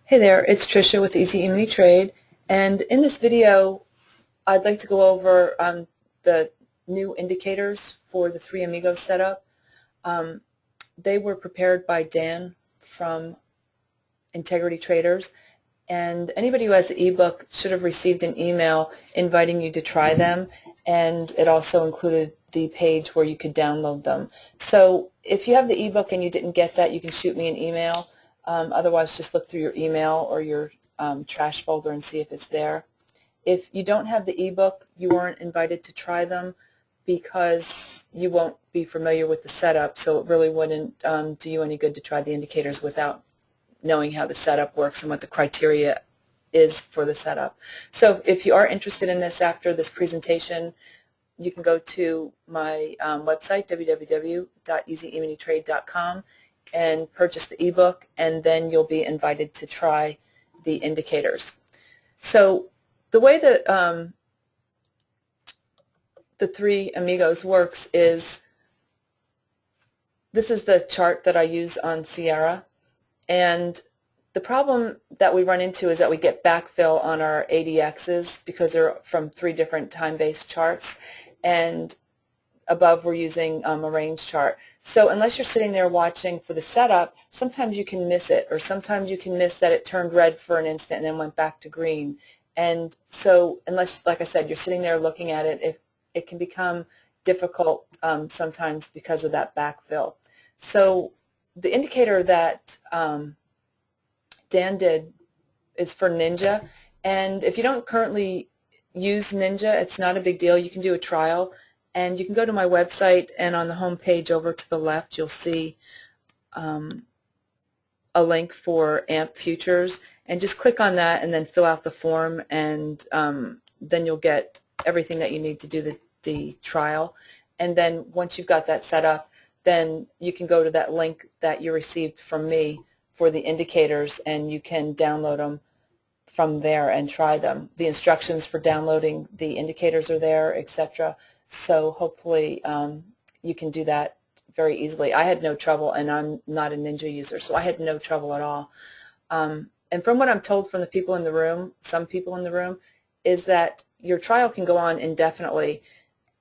Hey there, it's Tricia with Easy Emini Trade, and in this video I'd like to go over the new indicators for the three Amigos setup. They were prepared by Dan from Integrity Traders, and anybody who has the ebook should have received an email inviting you to try them, and it also included the page where you could download them. So if you have the ebook and you didn't get that, you can shoot me an email. Otherwise, just look through your email or your trash folder and see if it's there. If you don't have the ebook, you weren't invited to try them because you won't be familiar with the setup, so it really wouldn't do you any good to try the indicators without knowing how the setup works and what the criteria is for the setup. So if you are interested in this after this presentation, you can go to my website, www.easyeminitrade.com, and purchase the ebook, and then you'll be invited to try the indicators. So the way that the three Amigos works is, this is the chart that I use on Sierra, and the problem that we run into is that we get backfill on our ADXs because they're from three different time-based charts, and above we're using a range chart. So unless you're sitting there watching for the setup, sometimes you can miss it, or sometimes you can miss that it turned red for an instant and then went back to green. And so unless, like I said, you're sitting there looking at it, it can become difficult sometimes because of that backfill. So the indicator that Dan did is for Ninja, and if you don't currently use Ninja, it's not a big deal. You can do a trial. And you can go to my website, and on the home page over to the left you'll see a link for AMP Futures, and just click on that and then fill out the form, and then you'll get everything that you need to do the trial. And then once you've got that set up, then you can go to that link that you received from me for the indicators, and you can download them from there and try them. The instructions for downloading the indicators are there, etc. So hopefully you can do that very easily. I had no trouble, and I'm not a Ninja user, so I had no trouble at all. And from what I'm told from the people in the room, some people in the room, is that your trial can go on indefinitely.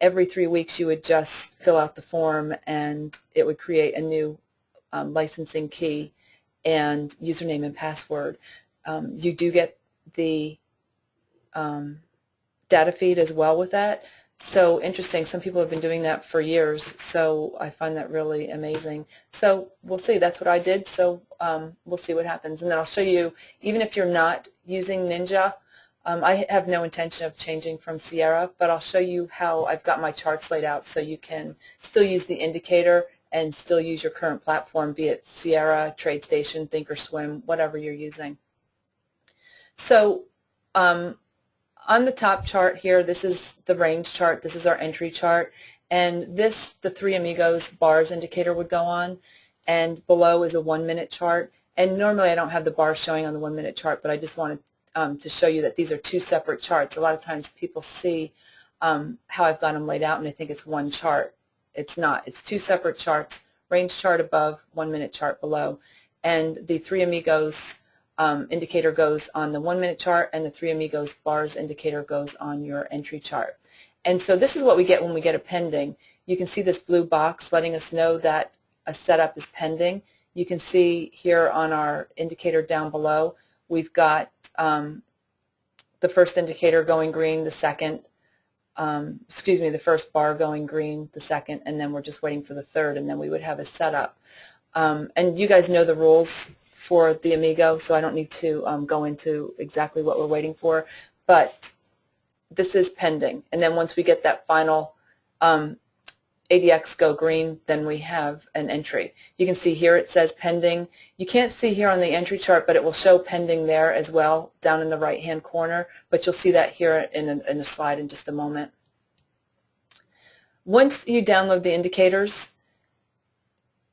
Every 3 weeks you would just fill out the form, and it would create a new licensing key and username and password. You do get the data feed as well with that. So interesting. Some people have been doing that for years, so I find that really amazing. So we'll see. That's what I did, so we'll see what happens. And then I'll show you, even if you're not using Ninja, I have no intention of changing from Sierra, but I'll show you how I've got my charts laid out so you can still use the indicator and still use your current platform, be it Sierra, TradeStation, Thinkorswim, whatever you're using. So on the top chart here, this is the range chart, this is our entry chart, and this, the three Amigos bars indicator would go on, and below is a 1-minute chart. And normally I don't have the bars showing on the 1-minute chart, but I just wanted to show you that these are two separate charts. A lot of times people see how I've got them laid out and they think it's one chart. It's not. It's two separate charts, range chart above, 1-minute chart below, and the three Amigos indicator goes on the 1-minute chart, and the three Amigos bars indicator goes on your entry chart. And so this is what we get when we get a pending. You can see this blue box letting us know that a setup is pending. You can see here on our indicator down below, we've got the first indicator going green, the second, the first bar going green, the second, and then we're just waiting for the third, and then we would have a setup. And you guys know the rules for the Amigo, so I don't need to go into exactly what we're waiting for, but this is pending. And then once we get that final ADX go green, then we have an entry. You can see here it says pending. You can't see here on the entry chart, but it will show pending there as well down in the right hand corner, but you'll see that here in a slide in just a moment. Once you download the indicators,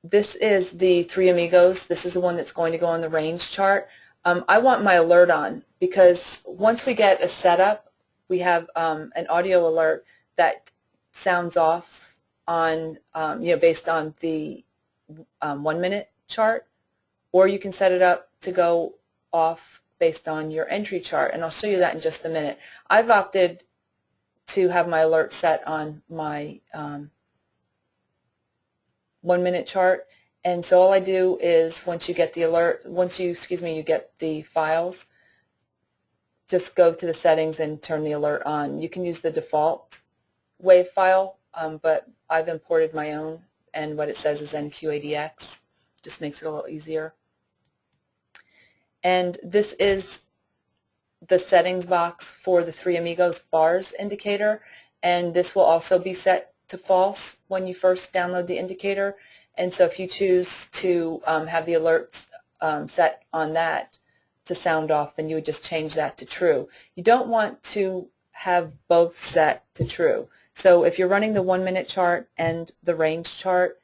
this is the three Amigos. This is the one that's going to go on the range chart. I want my alert on, because once we get a setup, we have an audio alert that sounds off on, based on the 1-minute chart, or you can set it up to go off based on your entry chart, and I'll show you that in just a minute. I've opted to have my alert set on my 1 minute chart, and so all I do is once you get the alert, you get the files, just go to the settings and turn the alert on. You can use the default wave file, but I've imported my own, and what it says is NQ80X. Just makes it a little easier. And this is the settings box for the 3 Amigos bars indicator, and this will also be set to false when you first download the indicator. And so if you choose to have the alerts set on that to sound off, then you would just change that to true. You don't want to have both set to true. So if you're running the 1 minute chart and the range chart,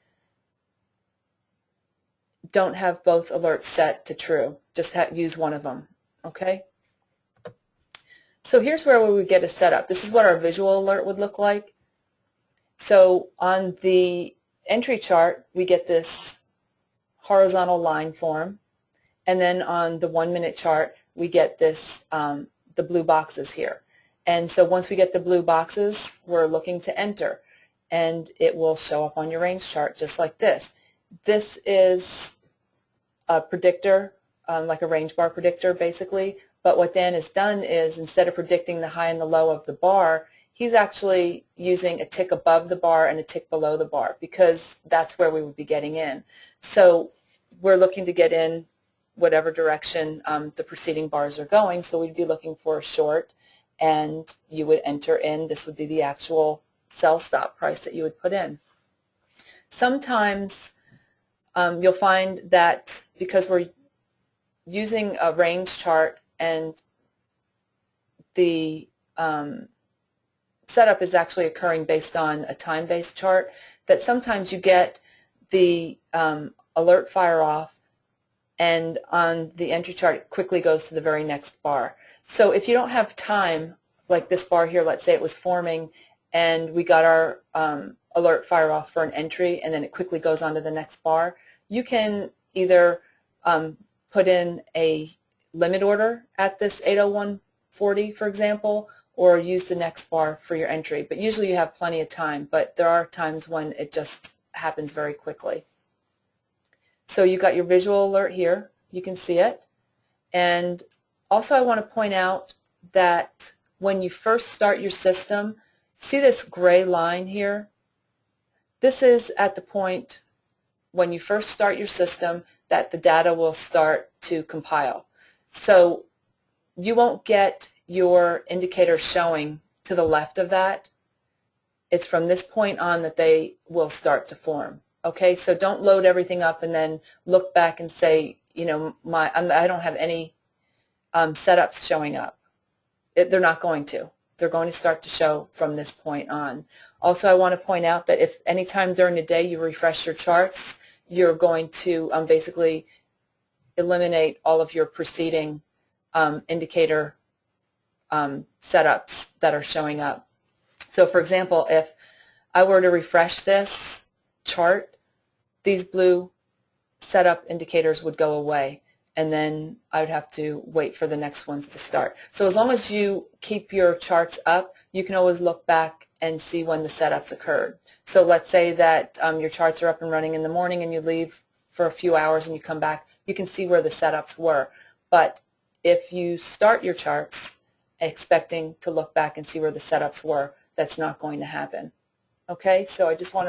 don't have both alerts set to true. Just use one of them, okay? So here's where we would get a setup. This is what our visual alert would look like. So on the entry chart, we get this horizontal line form, and then on the 1 minute chart, we get this the blue boxes here. And so once we get the blue boxes, we're looking to enter, and it will show up on your range chart just like this. This is a predictor, like a range bar predictor basically, but what Dan has done is instead of predicting the high and the low of the bar, he's actually using a tick above the bar and a tick below the bar, because that's where we would be getting in. So we're looking to get in whatever direction the preceding bars are going, so we'd be looking for a short, and you would enter in. This would be the actual sell stop price that you would put in. Sometimes you'll find that because we're using a range chart and the setup is actually occurring based on a time-based chart, that sometimes you get the alert fire off, and on the entry chart it quickly goes to the very next bar. So if you don't have time, like this bar here, let's say it was forming and we got our alert fire off for an entry and then it quickly goes on to the next bar, you can either put in a limit order at this 801.40, for example, or use the next bar for your entry. But usually you have plenty of time, but there are times when it just happens very quickly. So you got your visual alert here. You can see it. And also I want to point out that when you first start your system, see this gray line here? This is at the point when you first start your system that the data will start to compile. So you won't get your indicator showing to the left of that. It's from this point on that they will start to form. Okay, so don't load everything up and then look back and say, you know, I don't have any setups showing up. They're not going to. They're going to start to show from this point on. Also, I want to point out that if any time during the day you refresh your charts, you're going to basically eliminate all of your preceding indicator setups that are showing up. So for example, if I were to refresh this chart, these blue setup indicators would go away, and then I would have to wait for the next ones to start. So as long as you keep your charts up, you can always look back and see when the setups occurred. So let's say that your charts are up and running in the morning and you leave for a few hours and you come back, you can see where the setups were. But if you start your charts expecting to look back and see where the setups were, that's not going to happen. Okay, so I just want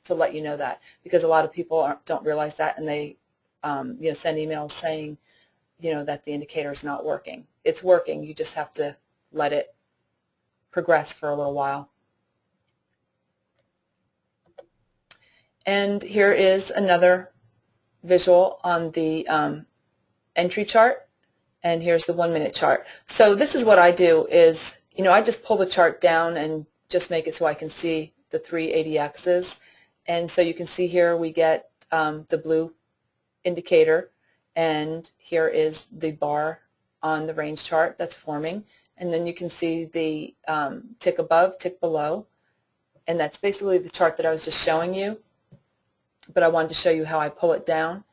to let you know that, because a lot of people don't realize that, and they send emails saying that the indicator is not working. It's working. You just have to let it progress for a little while. And here is another visual on the entry chart, and here's the 1 minute chart. So this is what I do is, I just pull the chart down and just make it so I can see the 3 ADXs. And so you can see here we get the blue indicator, and here is the bar on the range chart that's forming. And then you can see the tick above, tick below, and that's basically the chart that I was just showing you. But I wanted to show you how I pull it down.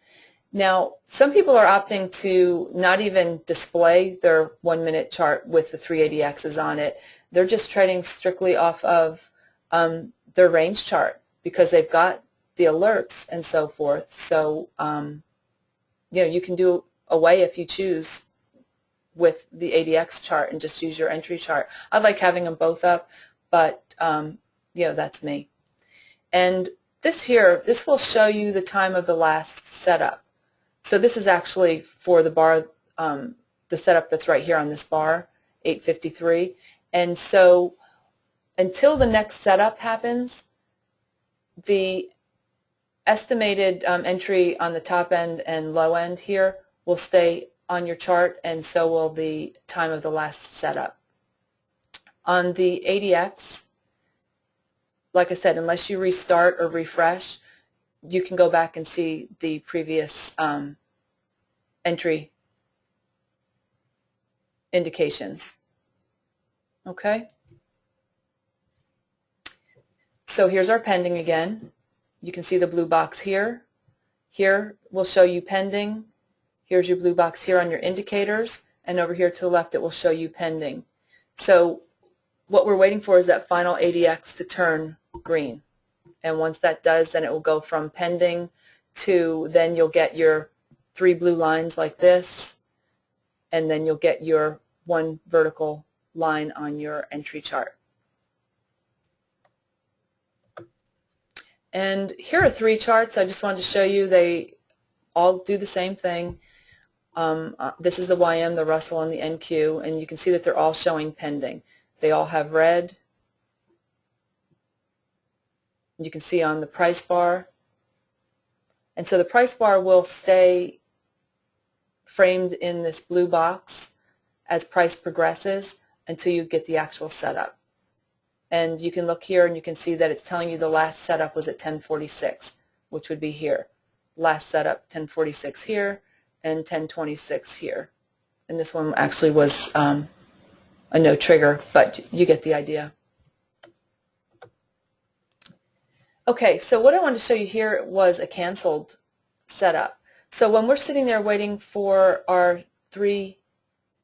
Now, some people are opting to not even display their 1-minute chart with the 380Xs on it. They're just trading strictly off of their range chart because they've got the alerts and so forth. So, you can do away if you choose with the ADX chart and just use your entry chart. I like having them both up, but that's me. And this will show you the time of the last setup. So this is actually for the bar, the setup that's right here on this bar, 853. And so until the next setup happens, the estimated entry on the top end and low end here will stay on your chart, and so will the time of the last setup. On the ADX, like I said, unless you restart or refresh, you can go back and see the previous entry indications. Okay? So here's our pending again. You can see the blue box here. Here will show you pending. Here's your blue box here on your indicators, and over here to the left it will show you pending. So what we're waiting for is that final ADX to turn green. And once that does, then it will go from pending to, then you'll get your 3 blue lines like this, and then you'll get your 1 vertical line on your entry chart. And here are 3 charts I just wanted to show you. They all do the same thing. This is the YM, the Russell, and the NQ, and you can see that they're all showing pending. They all have red. You can see on the price bar. And so the price bar will stay framed in this blue box as price progresses until you get the actual setup. And you can look here and you can see that it's telling you the last setup was at 1046, which would be here. Last setup 1046 here and 1026 here. And this one actually was a no trigger, but you get the idea. Okay, so what I wanted to show you here was a canceled setup. So when we're sitting there waiting for our 3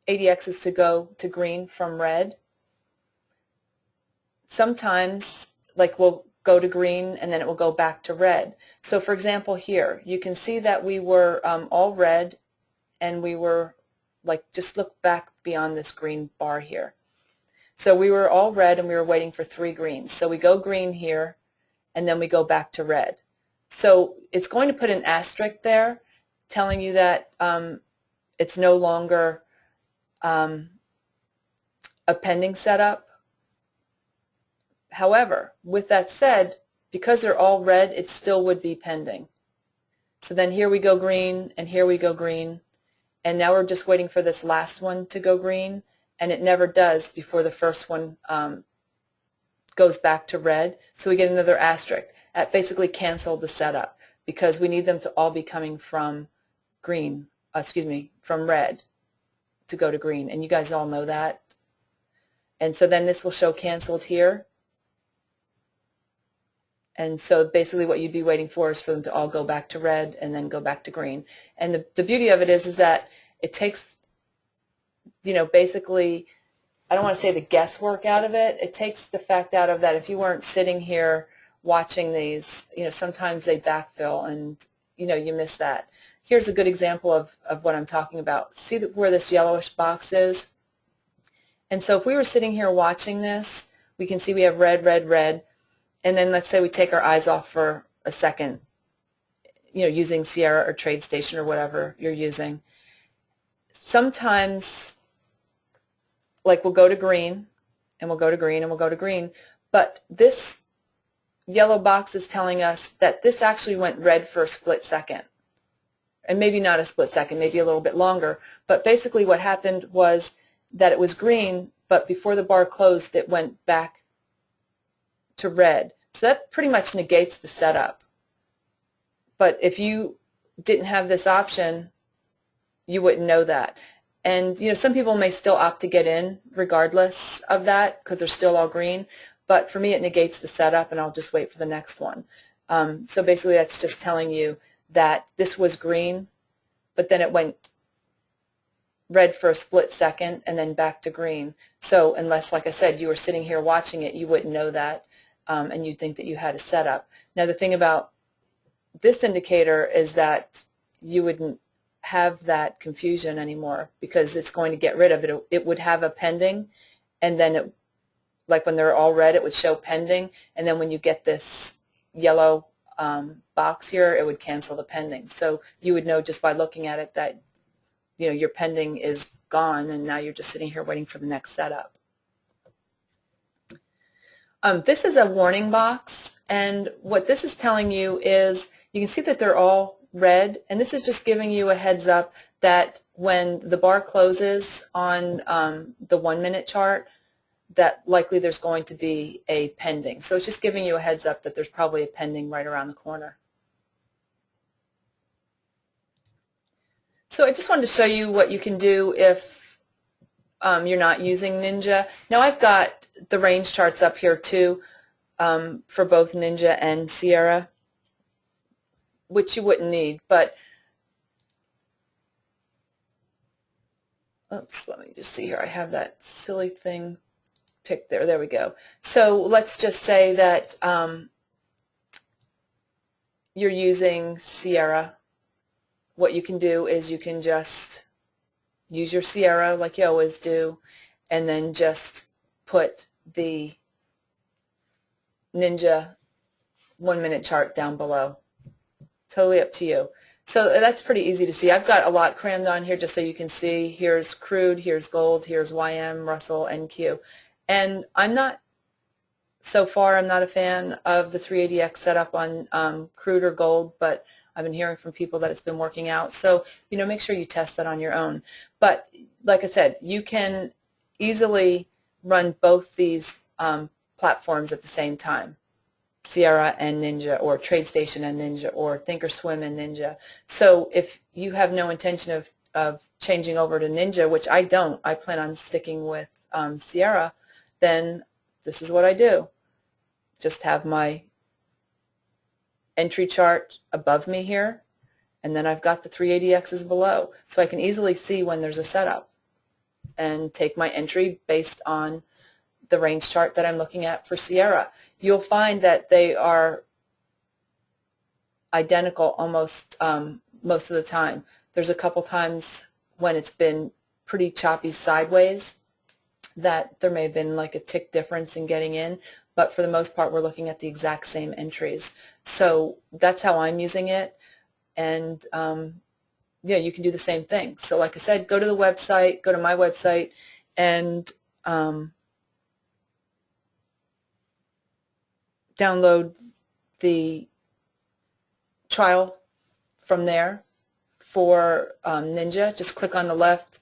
ADXs to go to green from red, sometimes like we'll go to green and then it will go back to red. So for example here, you can see that we were all red and we were like, just look back beyond this green bar here. So we were all red and we were waiting for 3 greens. So we go green here and then we go back to red. So it's going to put an asterisk there telling you that it's no longer a pending setup. However, with that said, because they're all red, it still would be pending. So then here we go green and here we go green, and now we're just waiting for this last one to go green, and it never does before the first one goes back to red. So we get another asterisk. That basically canceled the setup because we need them to all be coming from green, from red to go to green, and you guys all know that. And so then this will show canceled here. And so basically what you'd be waiting for is for them to all go back to red and then go back to green. And the beauty of it is that it takes, basically, I don't want to say the guesswork out of it. It takes the fact out of that if you weren't sitting here watching these, sometimes they backfill and, you miss that. Here's a good example of what I'm talking about. See where this yellowish box is? And so if we were sitting here watching this, we can see we have red, red, red. And then let's say we take our eyes off for a second, using Sierra or TradeStation or whatever you're using. Sometimes, like we'll go to green, and we'll go to green, and we'll go to green, but this yellow box is telling us that this actually went red for a split second. And maybe not a split second, maybe a little bit longer. But basically what happened was that it was green, but before the bar closed, it went back to red. So that pretty much negates the setup. But if you didn't have this option, you wouldn't know that. And some people may still opt to get in regardless of that because they're still all green. But for me, it negates the setup, and I'll just wait for the next one. So basically, that's just telling you that this was green, but then it went red for a split second and then back to green. So unless, like I said, you were sitting here watching it, you wouldn't know that, and you'd think that you had a setup. Now the thing about this indicator is that you wouldn't have that confusion anymore, because it's going to get rid of it. It would have a pending, and then it, like when they're all red, it would show pending, and then when you get this yellow box here, it would cancel the pending. So you would know just by looking at it that, you know, your pending is gone, and now you're just sitting here waiting for the next setup. This is a warning box, and what this is telling you is, you can see that they're all red, and this is just giving you a heads up that when the bar closes on the 1 minute chart, that likely there's going to be a pending. So it's just giving you a heads up that there's probably a pending right around the corner. So I just wanted to show you what you can do if you're not using Ninja. Now I've got the range charts up here too for both Ninja and Sierra, which you wouldn't need, but oops, let me just see here. I have that silly thing picked there. There we go. So let's just say that you're using Sierra. What you can do is you can just use your Sierra like you always do, and then just put the Ninja 1 minute chart down below. Totally up to you. So that's pretty easy to see. I've got a lot crammed on here just so you can see. Here's crude, here's gold, here's YM, Russell, NQ. And I'm not, so far I'm not a fan of the 380X setup on crude or gold, but I've been hearing from people that it's been working out. So, you know, make sure you test that on your own. But like I said, you can easily run both these platforms at the same time. Sierra and Ninja, or TradeStation and Ninja, or Thinkorswim and Ninja. So if you have no intention of changing over to Ninja, which I don't, I plan on sticking with Sierra, then this is what I do. Just have my entry chart above me here, and then I've got the 380Xs below. So I can easily see when there's a setup and take my entry based on the range chart that I'm looking at for Sierra. You'll find that they are identical almost most of the time. There's a couple times when it's been pretty choppy sideways that there may have been like a tick difference in getting in, but for the most part we're looking at the exact same entries. So that's how I'm using it, and yeah, you can do the same thing. So like I said, go to the website, go to my website, and download the trial from there for Ninja. Just click on the left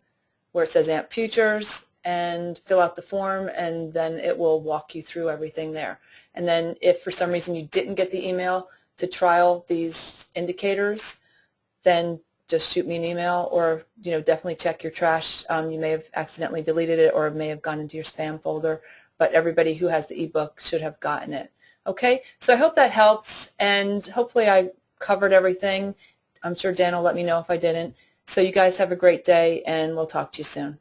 where it says AMP Futures and fill out the form, and then it will walk you through everything there. And then if for some reason you didn't get the email to trial these indicators, then just shoot me an email, or definitely check your trash. You may have accidentally deleted it, or it may have gone into your spam folder, but everybody who has the ebook should have gotten it. Okay, so I hope that helps, and hopefully I covered everything. I'm sure Dan will let me know if I didn't. So you guys have a great day, and we'll talk to you soon.